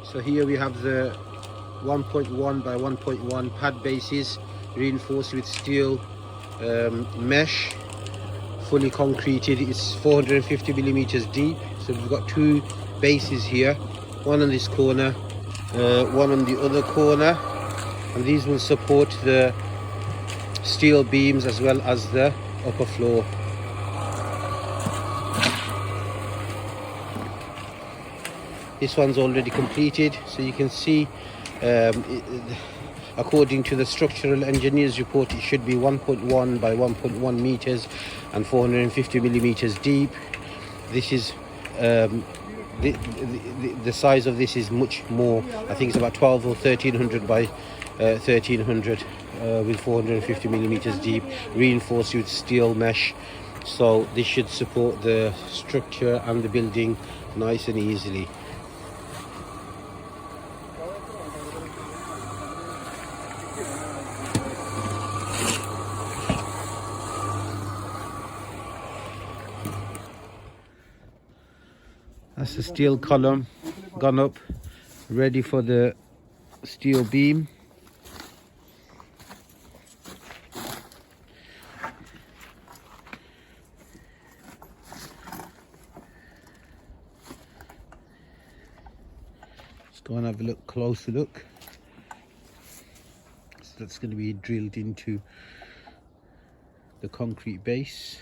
So here we have the 1.1 by 1.1 pad bases reinforced with steel mesh, fully concreted. It's 450 millimeters deep. So we've got two bases here, one on this corner, one on the other corner, and these will support the steel beams as well as the upper floor. This one's already completed, so you can see according to the structural engineer's report, it should be 1.1 by 1.1 meters and 450 millimeters deep. This is the size of this is much more. I think it's about 12 or 1300 by 1300 with 450 millimeters deep, reinforced with steel mesh. So this should support the structure and the building nice and easily. That's the steel column gone up, ready for the steel beam. Let's go and have a closer look. So that's going to be drilled into the concrete base.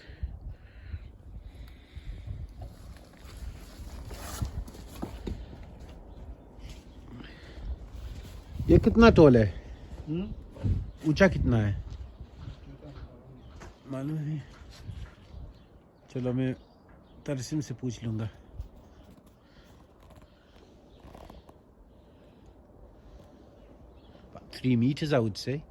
ये कितना toll है? ऊंचा कितना है? मालूम नहीं। चलो मैं तरसीम से पूछ लूँगा। About 3 meters, I would say.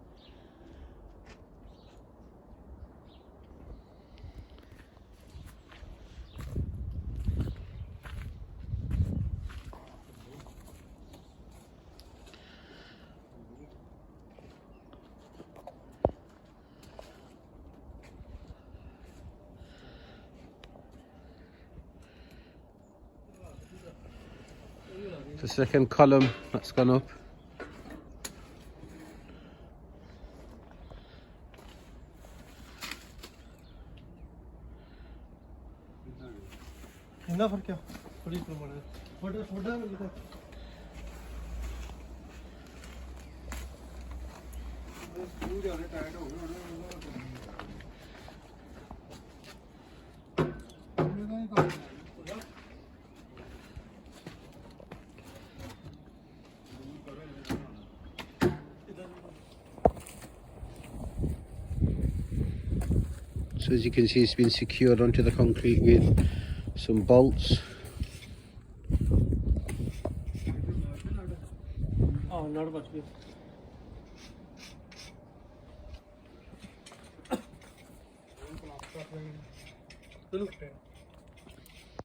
The second column that's gone up. So as you can see, it's been secured onto the concrete with some bolts.